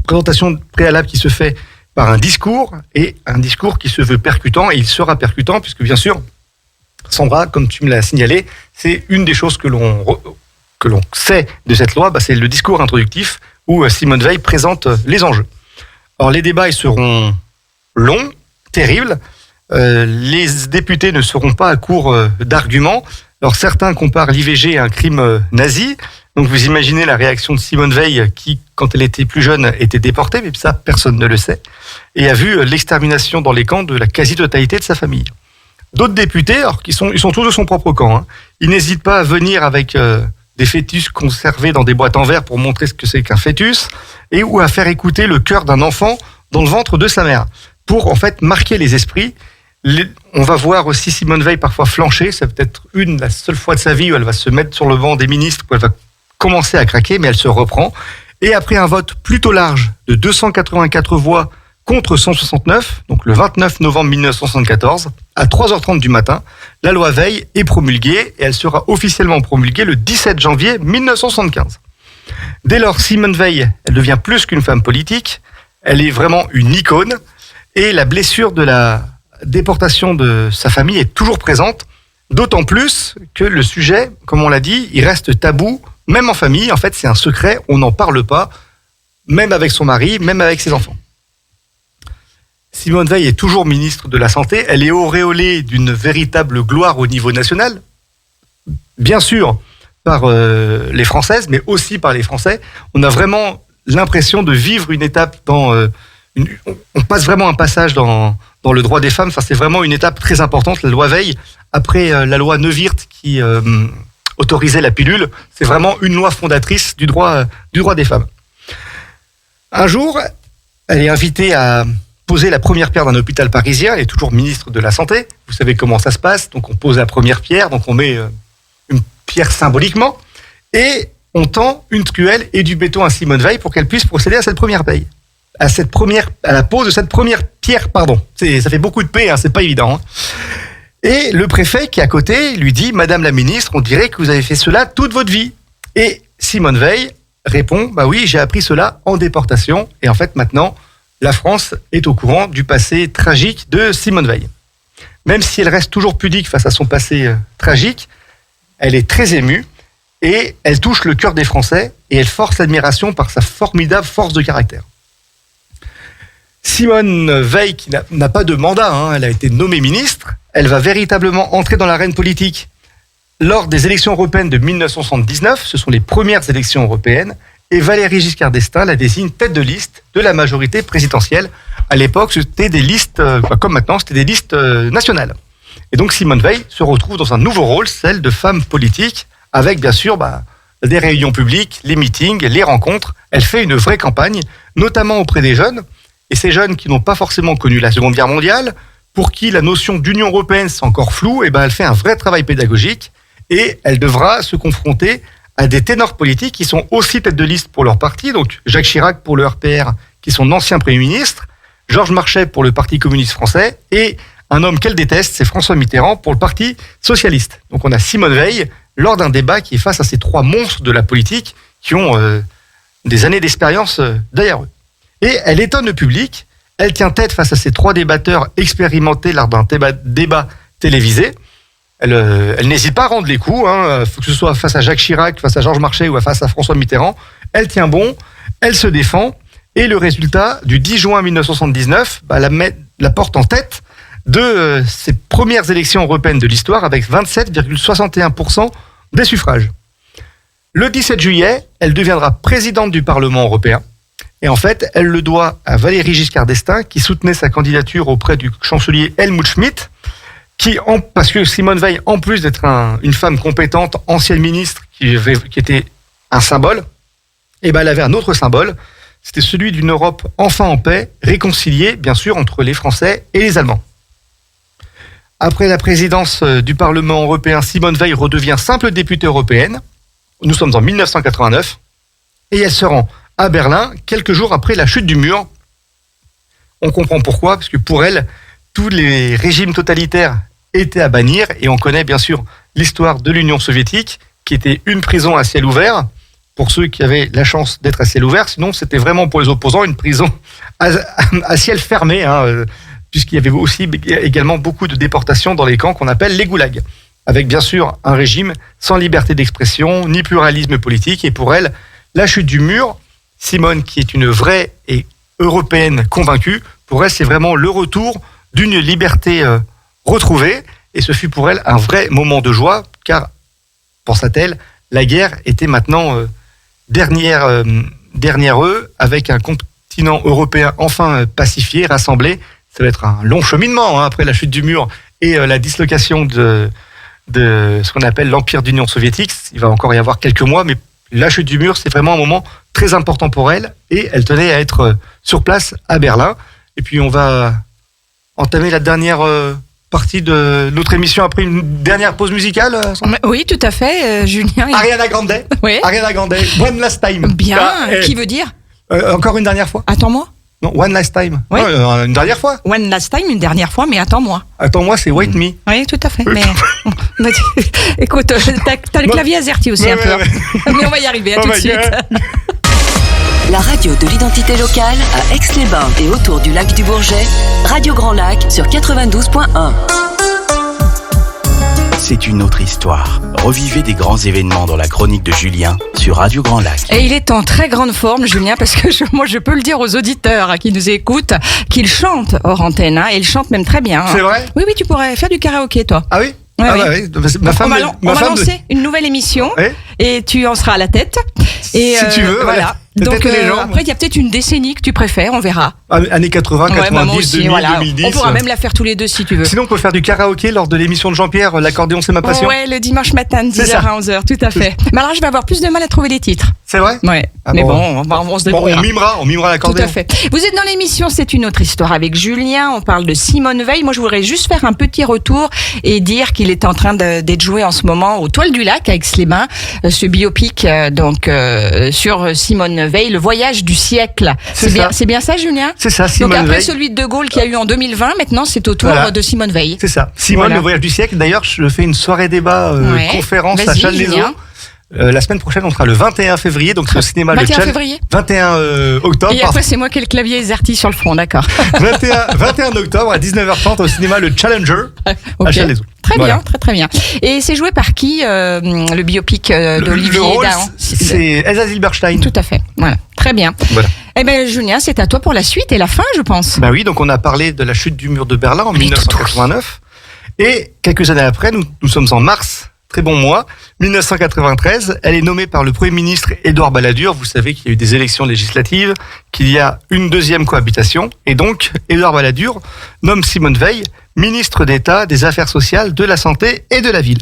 [SPEAKER 3] présentation préalable qui se fait par un discours, et un discours qui se veut percutant, et il sera percutant, puisque bien sûr, Sandra, comme tu me l'as signalé, c'est une des choses que l'on sait de cette loi, c'est le discours introductif où Simone Veil présente les enjeux. Alors les débats ils seront longs, terribles. Les députés ne seront pas à court d'arguments. Alors certains comparent l'IVG à un crime nazi. Donc vous imaginez la réaction de Simone Veil qui, quand elle était plus jeune, était déportée, mais ça personne ne le sait, et a vu l'extermination dans les camps de la quasi-totalité de sa famille. D'autres députés, alors ils sont tous de son propre camp, hein, ils n'hésitent pas à venir avec des fœtus conservés dans des boîtes en verre pour montrer ce que c'est qu'un fœtus, et ou à faire écouter le cœur d'un enfant dans le ventre de sa mère, pour en fait marquer les esprits. On va voir aussi Simone Veil parfois flancher, c'est peut-être la seule fois de sa vie où elle va se mettre sur le banc des ministres, où elle va commencer à craquer, mais elle se reprend. Et après un vote plutôt large de 284 voix contre 169, donc le 29 novembre 1974, à 3h30 du matin, la loi Veil est promulguée et elle sera officiellement promulguée le 17 janvier 1975. Dès lors, Simone Veil, elle devient plus qu'une femme politique, elle est vraiment une icône et la blessure de la déportation de sa famille est toujours présente, d'autant plus que le sujet, comme on l'a dit, il reste tabou, même en famille. En fait, c'est un secret, on n'en parle pas, même avec son mari, même avec ses enfants. Simone Veil est toujours ministre de la Santé, elle est auréolée d'une véritable gloire au niveau national, bien sûr par les Françaises, mais aussi par les Français. On a vraiment l'impression de vivre une étape on passe vraiment un passage dans le droit des femmes. Enfin, c'est vraiment une étape très importante, la loi Veil. Après la loi Neuwirth qui autorisait la pilule, c'est vraiment une loi fondatrice du droit des femmes. Un jour, elle est invitée à poser la première pierre d'un hôpital parisien. Elle est toujours ministre de la Santé. Vous savez comment ça se passe. Donc on pose la première pierre, donc on met une pierre symboliquement, et on tend une truelle et du béton à Simone Veil pour qu'elle puisse procéder à cette première paye. À la pose de cette première pierre, pardon. Ça fait beaucoup de paix, hein, c'est pas évident. Hein. Et le préfet qui est à côté lui dit « Madame la ministre, on dirait que vous avez fait cela toute votre vie. » Et Simone Veil répond « Bah oui, j'ai appris cela en déportation. » Et en fait, maintenant, la France est au courant du passé tragique de Simone Veil. Même si elle reste toujours pudique face à son passé tragique, elle est très émue et elle touche le cœur des Français et elle force l'admiration par sa formidable force de caractère. Simone Veil, qui n'a pas de mandat, hein, elle a été nommée ministre, elle va véritablement entrer dans l'arène politique lors des élections européennes de 1979, ce sont les premières élections européennes, et Valéry Giscard d'Estaing la désigne tête de liste de la majorité présidentielle. À l'époque, c'était des listes, comme maintenant, c'était des listes nationales. Et donc Simone Veil se retrouve dans un nouveau rôle, celle de femme politique, avec bien sûr des réunions publiques, les meetings, les rencontres. Elle fait une vraie campagne, notamment auprès des jeunes, et ces jeunes qui n'ont pas forcément connu la Seconde Guerre mondiale, pour qui la notion d'Union européenne c'est encore flou, et elle fait un vrai travail pédagogique, et elle devra se confronter à des ténors politiques qui sont aussi tête de liste pour leur parti, donc Jacques Chirac pour le RPR, qui sont d'anciens Premier ministres, Georges Marchais pour le Parti communiste français, et un homme qu'elle déteste, c'est François Mitterrand pour le Parti socialiste. Donc on a Simone Veil lors d'un débat qui est face à ces trois monstres de la politique qui ont des années d'expérience derrière eux. Et elle étonne le public, elle tient tête face à ces trois débatteurs expérimentés lors d'un débat télévisé. Elle n'hésite pas à rendre les coups, faut que ce soit face à Jacques Chirac, face à Georges Marchais ou face à François Mitterrand. Elle tient bon, elle se défend, et le résultat du 10 juin 1979 la porte en tête de ces premières élections européennes de l'histoire avec 27,61% des suffrages. Le 17 juillet, elle deviendra présidente du Parlement européen. Et en fait, elle le doit à Valéry Giscard d'Estaing qui soutenait sa candidature auprès du chancelier Helmut Schmidt, parce que Simone Veil, en plus d'être une femme compétente, ancienne ministre, qui était un symbole, elle avait un autre symbole, c'était celui d'une Europe enfin en paix, réconciliée, bien sûr, entre les Français et les Allemands. Après la présidence du Parlement européen, Simone Veil redevient simple députée européenne. Nous sommes en 1989, et elle se rend à Berlin, quelques jours après la chute du mur. On comprend pourquoi, parce que pour elle, tous les régimes totalitaires étaient à bannir, et on connaît bien sûr l'histoire de l'Union soviétique, qui était une prison à ciel ouvert, pour ceux qui avaient la chance d'être à ciel ouvert, sinon c'était vraiment pour les opposants une prison à ciel fermé, puisqu'il y avait aussi également beaucoup de déportations dans les camps qu'on appelle les goulags, avec bien sûr un régime sans liberté d'expression, ni pluralisme politique, et pour elle, la chute du mur, Simone, qui est une vraie et européenne convaincue, pour elle, c'est vraiment le retour d'une liberté retrouvée, et ce fut pour elle un vrai moment de joie, car pensa-t-elle, la guerre était maintenant derrière eux, avec un continent européen enfin pacifié, rassemblé. Ça va être un long cheminement après la chute du mur et la dislocation de ce qu'on appelle l'Empire d'Union soviétique. Il va encore y avoir quelques mois, mais la chute du mur, c'est vraiment un moment très important pour elle, et elle tenait à être sur place à Berlin. Et puis on va entamer la dernière partie de notre émission après une dernière pause musicale.
[SPEAKER 2] Oui, tout à fait, Julien.
[SPEAKER 3] Ariana Grande.
[SPEAKER 2] Oui.
[SPEAKER 3] Ariana Grande. One Last Time.
[SPEAKER 2] Bien. Qui veut dire
[SPEAKER 3] encore une dernière fois.
[SPEAKER 2] Attends-moi.
[SPEAKER 3] Non, One Last Time.
[SPEAKER 2] Oui.
[SPEAKER 3] Une dernière fois.
[SPEAKER 2] One last time, une dernière fois, mais attends-moi.
[SPEAKER 3] Attends-moi, c'est Wait Me.
[SPEAKER 2] Oui, tout à fait. Mais écoute, t'as le clavier AZERTY aussi un peu.
[SPEAKER 3] Ouais.
[SPEAKER 2] Mais on va y arriver. À tout de suite.
[SPEAKER 4] La radio de l'identité locale à Aix-les-Bains et autour du lac du Bourget, Radio Grand Lac sur 92.1.
[SPEAKER 1] C'est une autre histoire. Revivez des grands événements dans la chronique de Julien sur Radio Grand Lac.
[SPEAKER 2] Et il est en très grande forme, Julien, parce que moi, je peux le dire aux auditeurs qui nous écoutent, qu'il chante hors antenne, et il chante même très bien.
[SPEAKER 3] C'est vrai ?
[SPEAKER 2] Oui, tu pourrais faire du karaoké, toi.
[SPEAKER 3] Ah oui.
[SPEAKER 2] Ouais,
[SPEAKER 3] ah
[SPEAKER 2] oui.
[SPEAKER 3] bah oui. Ma femme,
[SPEAKER 2] on va lancer une nouvelle émission,
[SPEAKER 3] Ouais.
[SPEAKER 2] et tu en seras à la tête. Et
[SPEAKER 3] Si tu veux,
[SPEAKER 2] voilà.
[SPEAKER 3] la
[SPEAKER 2] Donc
[SPEAKER 3] tête et les jambes.
[SPEAKER 2] après, il y a peut-être une décennie que tu préfères, on verra.
[SPEAKER 3] Années 80,
[SPEAKER 2] Ouais,
[SPEAKER 3] 90,
[SPEAKER 2] maman aussi,
[SPEAKER 3] 2000,
[SPEAKER 2] voilà.
[SPEAKER 3] 2010.
[SPEAKER 2] On pourra même la faire tous les deux si tu veux.
[SPEAKER 3] Sinon, on peut faire du karaoké lors de l'émission de Jean-Pierre, l'accordéon c'est ma passion.
[SPEAKER 2] Ouais, le dimanche matin de 10h
[SPEAKER 3] C'est ça.
[SPEAKER 2] à 11h, tout à fait. Mais alors, je vais avoir plus de mal à trouver les titres.
[SPEAKER 3] C'est vrai ?
[SPEAKER 2] Ouais.
[SPEAKER 3] Ah
[SPEAKER 2] Mais
[SPEAKER 3] bon.
[SPEAKER 2] on se
[SPEAKER 3] Bon,
[SPEAKER 2] débrouillera.
[SPEAKER 3] on mimera
[SPEAKER 2] Tout
[SPEAKER 3] l'accordéon.
[SPEAKER 2] à fait. Vous êtes dans l'émission C'est une autre histoire avec Julien. On parle de Simone Veil. Moi, je voudrais juste faire un petit retour et dire qu'il est en train d'être joué en ce moment au Toile du Lac à Aix-les-Bains. Ce biopic sur Simone Veil, le voyage du siècle. C'est bien ça, Julien ?
[SPEAKER 3] C'est ça,
[SPEAKER 2] Donc
[SPEAKER 3] Simone
[SPEAKER 2] après
[SPEAKER 3] Veil.
[SPEAKER 2] celui de Gaulle qu'il y a eu en 2020, maintenant c'est au tour
[SPEAKER 3] Voilà.
[SPEAKER 2] de Simone Veil.
[SPEAKER 3] C'est ça. Simone,
[SPEAKER 2] Voilà.
[SPEAKER 3] le voyage du siècle. D'ailleurs, je fais une soirée débat
[SPEAKER 2] Ouais.
[SPEAKER 3] conférence à
[SPEAKER 2] Vas-y,
[SPEAKER 3] Challes-les-Eaux.
[SPEAKER 2] Julien.
[SPEAKER 3] La semaine prochaine, on sera le 21 février, donc c'est au cinéma
[SPEAKER 2] 21
[SPEAKER 3] le
[SPEAKER 2] février.
[SPEAKER 3] 21 octobre.
[SPEAKER 2] Et après, c'est moi qui ai le clavier AZERTY sur le front, d'accord.
[SPEAKER 3] 21 octobre à 19h30 au cinéma le Challenger
[SPEAKER 2] Ok.
[SPEAKER 3] à Challes-les-Eaux.
[SPEAKER 2] Très
[SPEAKER 3] Voilà.
[SPEAKER 2] bien, très bien. Et c'est joué par qui, le biopic d'Olivier
[SPEAKER 3] Le rôle,
[SPEAKER 2] Dahan ?
[SPEAKER 3] c'est Elsa Zilberstein.
[SPEAKER 2] Tout à fait. Voilà. Très bien.
[SPEAKER 3] Voilà.
[SPEAKER 2] Eh bien, Julien, c'est à toi pour la suite et la fin, je pense.
[SPEAKER 3] Bah oui, donc on a parlé de la chute du mur de Berlin en 1989. Et quelques années après, nous sommes en mars, très bon mois, 1993. Elle est nommée par le Premier ministre Édouard Balladur. Vous savez qu'il y a eu des élections législatives, qu'il y a une deuxième cohabitation. Et donc, Édouard Balladur nomme Simone Veil ministre d'État des Affaires sociales, de la Santé et de la Ville.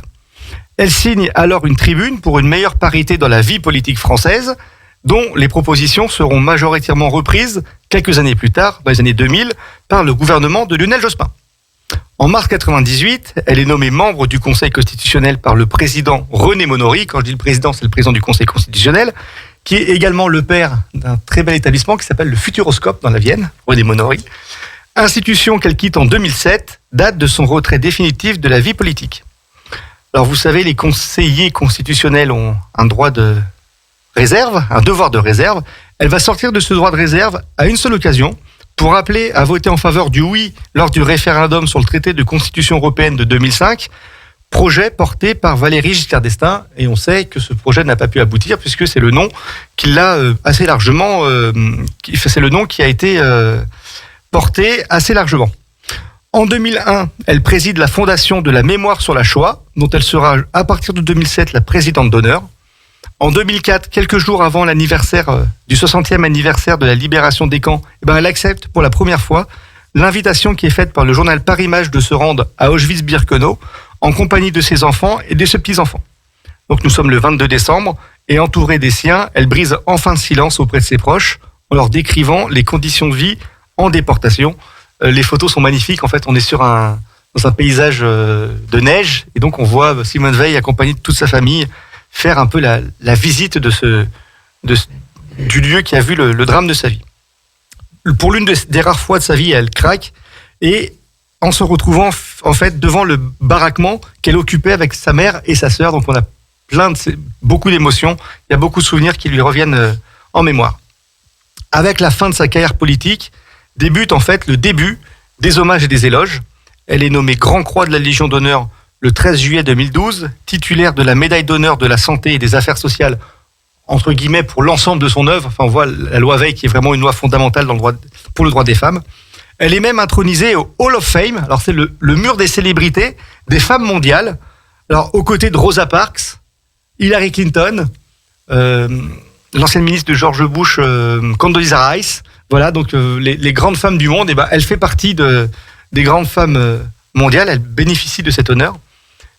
[SPEAKER 3] Elle signe alors une tribune pour une meilleure parité dans la vie politique française, dont les propositions seront majoritairement reprises quelques années plus tard, dans les années 2000, par le gouvernement de Lionel Jospin. En mars 98, elle est nommée membre du Conseil constitutionnel par le président René Monory. Quand je dis le président, c'est le président du Conseil constitutionnel, qui est également le père d'un très bel établissement qui s'appelle le Futuroscope dans la Vienne, René Monory. Institution qu'elle quitte en 2007, date de son retrait définitif de la vie politique. Alors vous savez, les conseillers constitutionnels ont un droit de réserve, un devoir de réserve. Elle va sortir de ce droit de réserve à une seule occasion, pour appeler à voter en faveur du oui lors du référendum sur le traité de constitution européenne de 2005, projet porté par Valéry Giscard d'Estaing. Et on sait que ce projet n'a pas pu aboutir puisque c'est le nom qui l'a assez largement, c'est le nom qui a été porté assez largement. En 2001, elle préside la fondation de la mémoire sur la Shoah, dont elle sera à partir de 2007 la présidente d'honneur. En 2004, quelques jours avant l'anniversaire du 60e anniversaire de la libération des camps, elle accepte pour la première fois l'invitation qui est faite par le journal Paris Match de se rendre à Auschwitz-Birkenau en compagnie de ses enfants et de ses petits-enfants. Donc nous sommes le 22 décembre et entourée des siens, elle brise enfin le silence auprès de ses proches en leur décrivant les conditions de vie en déportation. Les photos sont magnifiques. En fait, on est dans un paysage de neige et donc on voit Simone Veil accompagnée de toute sa famille faire un peu la visite du lieu qui a vu le drame de sa vie. Pour l'une des rares fois de sa vie, elle craque et en se retrouvant en fait devant le baraquement qu'elle occupait avec sa mère et sa sœur. Donc on a beaucoup d'émotions, il y a beaucoup de souvenirs qui lui reviennent en mémoire. Avec la fin de sa carrière politique, débute en fait le début des hommages et des éloges. Elle est nommée Grand Croix de la Légion d'honneur le 13 juillet 2012, titulaire de la médaille d'honneur de la santé et des affaires sociales, entre guillemets, pour l'ensemble de son œuvre. Enfin, on voit la loi Veil qui est vraiment une loi fondamentale pour le droit des femmes. Elle est même intronisée au Hall of Fame. Alors, c'est le mur des célébrités des femmes mondiales. Alors, aux côtés de Rosa Parks, Hillary Clinton, l'ancienne ministre de George Bush, Condoleezza Rice. Voilà, donc les grandes femmes du monde, elle fait partie des grandes femmes mondiales. Elle bénéficie de cet honneur.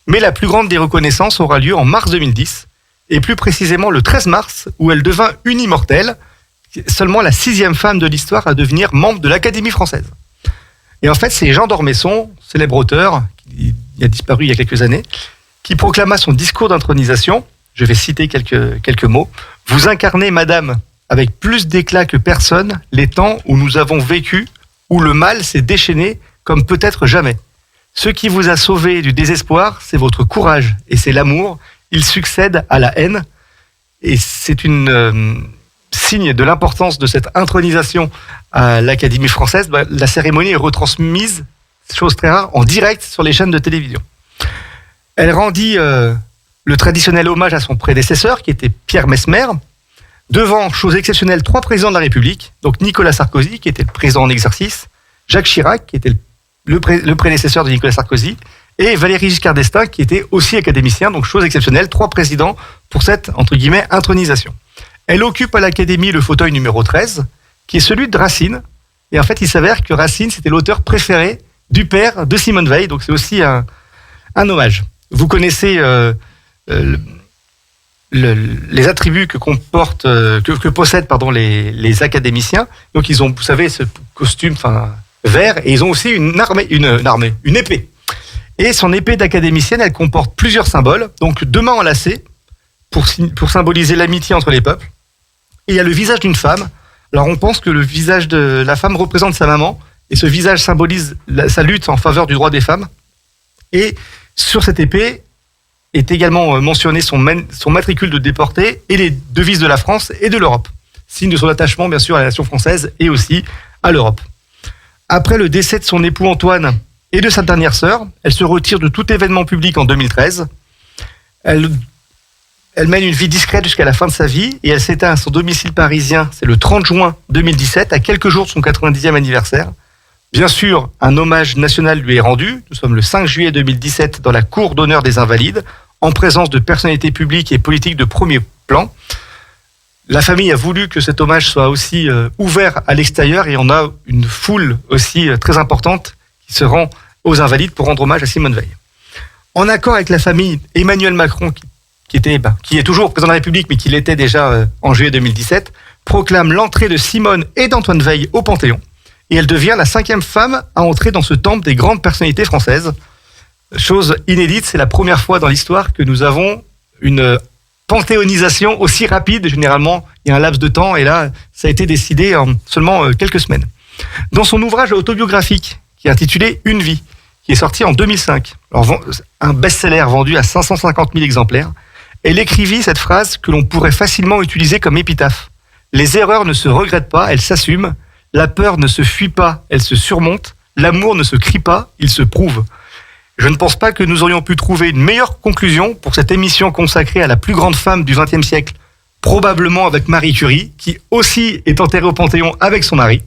[SPEAKER 3] Mais la plus grande des reconnaissances aura lieu en mars 2010, et plus précisément le 13 mars, où elle devint une immortelle, seulement la 6e femme de l'histoire à devenir membre de l'Académie française. Et en fait, c'est Jean d'Ormesson, célèbre auteur, qui a disparu il y a quelques années, qui proclama son discours d'intronisation. Je vais citer quelques mots. « Vous incarnez, madame, avec plus d'éclat que personne, les temps où nous avons vécu, où le mal s'est déchaîné comme peut-être jamais. Ce qui vous a sauvé du désespoir, c'est votre courage et c'est l'amour. Il succède à la haine. » Et c'est une signe de l'importance de cette intronisation à l'Académie française. La cérémonie est retransmise, chose très rare, en direct sur les chaînes de télévision. Elle rendit le traditionnel hommage à son prédécesseur, qui était Pierre Messmer, devant, chose exceptionnelle, 3 présidents de la République, donc Nicolas Sarkozy, qui était le président en exercice, Jacques Chirac, qui était le prédécesseur de Nicolas Sarkozy, et Valéry Giscard d'Estaing, qui était aussi académicien, donc chose exceptionnelle, 3 présidents pour cette, entre guillemets, intronisation. Elle occupe à l'Académie le fauteuil numéro 13, qui est celui de Racine, et en fait, il s'avère que Racine, c'était l'auteur préféré du père de Simone Veil, donc c'est aussi un hommage. Vous connaissez les attributs que possèdent les académiciens. Donc ils ont, vous savez, ce costume vert, et ils ont aussi une épée. Et son épée d'académicienne, elle comporte plusieurs symboles. Donc 2 mains enlacées pour symboliser l'amitié entre les peuples. Et il y a le visage d'une femme. Alors on pense que le visage de la femme représente sa maman, et ce visage symbolise sa lutte en faveur du droit des femmes. Et sur cette épée est également mentionné son matricule de déporté et les devises de la France et de l'Europe. Signe de son attachement, bien sûr, à la nation française et aussi à l'Europe. Après le décès de son époux Antoine et de sa dernière sœur, elle se retire de tout événement public en 2013. Elle mène une vie discrète jusqu'à la fin de sa vie, et elle s'éteint à son domicile parisien, c'est le 30 juin 2017, à quelques jours de son 90e anniversaire. Bien sûr, un hommage national lui est rendu. Nous sommes le 5 juillet 2017 dans la Cour d'honneur des Invalides, en présence de personnalités publiques et politiques de premier plan. La famille a voulu que cet hommage soit aussi ouvert à l'extérieur, et on a une foule aussi très importante qui se rend aux Invalides pour rendre hommage à Simone Veil. En accord avec la famille, Emmanuel Macron, qui est toujours président de la République, mais qui l'était déjà en juillet 2017, proclame l'entrée de Simone et d'Antoine Veil au Panthéon. Et elle devient la 5e femme à entrer dans ce temple des grandes personnalités françaises. Chose inédite, c'est la première fois dans l'histoire que nous avons une panthéonisation aussi rapide. Généralement, il y a un laps de temps, et là, ça a été décidé en seulement quelques semaines. Dans son ouvrage autobiographique, qui est intitulé « Une vie », qui est sorti en 2005, alors, un best-seller vendu à 550 000 exemplaires, elle écrivit cette phrase que l'on pourrait facilement utiliser comme épitaphe. « Les erreurs ne se regrettent pas, elles s'assument. La peur ne se fuit pas, elle se surmonte. L'amour ne se crie pas, il se prouve. » Je ne pense pas que nous aurions pu trouver une meilleure conclusion pour cette émission consacrée à la plus grande femme du XXe siècle, probablement avec Marie Curie, qui aussi est enterrée au Panthéon avec son mari.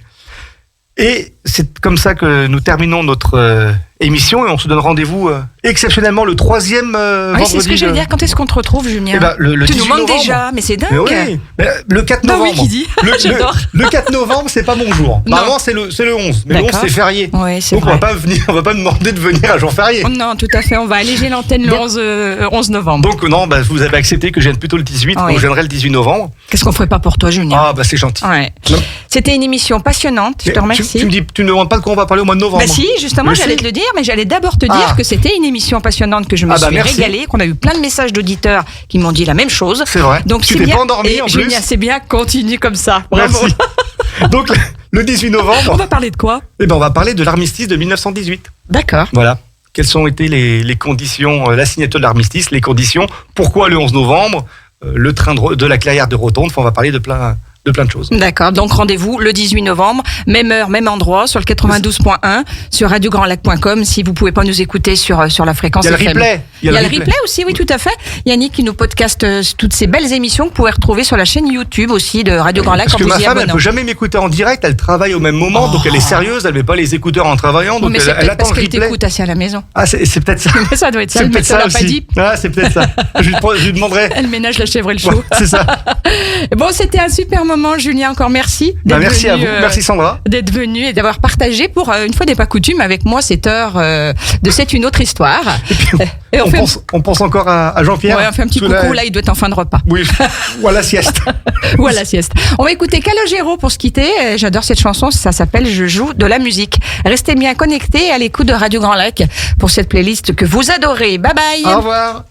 [SPEAKER 3] Et c'est comme ça que nous terminons notre émission, et on se donne rendez-vous exceptionnellement le 3e vendredi.
[SPEAKER 2] C'est ce que j'allais dire. Quand est-ce qu'on te retrouve, Julien?
[SPEAKER 3] Eh ben, le
[SPEAKER 2] tu
[SPEAKER 3] 18
[SPEAKER 2] nous manques
[SPEAKER 3] novembre.
[SPEAKER 2] déjà, mais c'est dingue.
[SPEAKER 3] Mais oui, mais le 4
[SPEAKER 2] Bah
[SPEAKER 3] novembre.
[SPEAKER 2] oui, qui dit J'adore.
[SPEAKER 3] Le 4 novembre, c'est pas mon jour. Normalement, c'est le 11. Mais le 11, c'est férié.
[SPEAKER 2] Oui, c'est
[SPEAKER 3] donc
[SPEAKER 2] vrai.
[SPEAKER 3] on va pas demander de venir un jour férié.
[SPEAKER 2] Oh non, tout à fait. On va alléger l'antenne le 11 novembre.
[SPEAKER 3] Donc non, vous avez accepté que je vienne plutôt le 18,
[SPEAKER 2] Oui.
[SPEAKER 3] donc je viendrai le 18 novembre.
[SPEAKER 2] Qu'est-ce qu'on ferait pas pour toi, Julien?
[SPEAKER 3] Ah c'est gentil.
[SPEAKER 2] Ouais.
[SPEAKER 3] Non.
[SPEAKER 2] C'était une émission passionnante. Je te remercie.
[SPEAKER 3] Tu me demandes pas de quoi on va parler au mois de novembre.
[SPEAKER 2] Bah si, justement,
[SPEAKER 3] Mais
[SPEAKER 2] j'allais
[SPEAKER 3] si.
[SPEAKER 2] te le dire, mais j'allais d'abord te dire que c'était une émission passionnante, que je me suis
[SPEAKER 3] merci.
[SPEAKER 2] régalée, qu'on a eu plein de messages d'auditeurs qui m'ont dit la même chose.
[SPEAKER 3] C'est vrai.
[SPEAKER 2] Donc
[SPEAKER 3] Tu
[SPEAKER 2] c'est
[SPEAKER 3] t'es
[SPEAKER 2] bien.
[SPEAKER 3] pas endormi,
[SPEAKER 2] Et
[SPEAKER 3] en plus.
[SPEAKER 2] Julien, c'est bien, continue comme ça. Bravo.
[SPEAKER 3] Merci. Donc le 18 novembre,
[SPEAKER 2] On va parler de quoi?
[SPEAKER 3] on va parler de l'armistice de 1918.
[SPEAKER 2] D'accord.
[SPEAKER 3] Voilà. Quelles ont été les conditions, la signature de l'armistice, les conditions, pourquoi le 11 novembre, le train de la Clairière de Rotonde, on va parler de plein de plein de choses.
[SPEAKER 2] D'accord, donc rendez-vous le 18 novembre, même heure, même endroit, sur le 92.1, sur radiograndlac.com, si vous pouvez pas nous écouter sur la fréquence
[SPEAKER 3] Il y a le
[SPEAKER 2] FM.
[SPEAKER 3] replay.
[SPEAKER 2] Il y a le replay aussi, oui, tout à fait. Yannick qui nous podcaste toutes ces belles émissions que vous pouvez retrouver sur la chaîne YouTube aussi de Radio Grand Lac.
[SPEAKER 3] Parce
[SPEAKER 2] en
[SPEAKER 3] que
[SPEAKER 2] vous
[SPEAKER 3] ma
[SPEAKER 2] y
[SPEAKER 3] femme, elle
[SPEAKER 2] abonnant.
[SPEAKER 3] peut jamais m'écouter en direct, elle travaille au même moment, donc elle est sérieuse, elle met pas les écouteurs en travaillant, donc
[SPEAKER 2] Mais c'est
[SPEAKER 3] elle
[SPEAKER 2] peut-être
[SPEAKER 3] attend
[SPEAKER 2] parce
[SPEAKER 3] le
[SPEAKER 2] qu'elle
[SPEAKER 3] replay.
[SPEAKER 2] t'écoute assis à la maison.
[SPEAKER 3] Ah, c'est peut-être ça.
[SPEAKER 2] Mais ça doit être ça,
[SPEAKER 3] C'est
[SPEAKER 2] elle ne
[SPEAKER 3] peut-être
[SPEAKER 2] te
[SPEAKER 3] ça
[SPEAKER 2] l'a
[SPEAKER 3] aussi.
[SPEAKER 2] pas dit.
[SPEAKER 3] Ah, c'est peut-être ça. Je lui demanderai.
[SPEAKER 2] Elle ménage la chèvre et le chou.
[SPEAKER 3] Ouais, c'est ça.
[SPEAKER 2] Bon, c'était un super moment, Julien. Encore merci.
[SPEAKER 3] Bah,
[SPEAKER 2] d'être
[SPEAKER 3] merci à
[SPEAKER 2] venu,
[SPEAKER 3] vous, merci Sandra.
[SPEAKER 2] d'être venu et d'avoir partagé pour une fois n'est pas coutume avec moi cette heure de C'est une autre histoire. Et
[SPEAKER 3] On pense encore à Jean-Pierre.
[SPEAKER 2] Ouais, on fait un petit
[SPEAKER 3] Tout
[SPEAKER 2] coucou, là il doit être en fin de repas.
[SPEAKER 3] Oui, ou à la sieste.
[SPEAKER 2] Ou à la sieste. On va écouter Calogero pour se quitter. J'adore cette chanson, ça s'appelle Je joue de la musique. Restez bien connectés à l'écoute de Radio Grand Lac pour cette playlist que vous adorez. Bye bye.
[SPEAKER 3] Au revoir.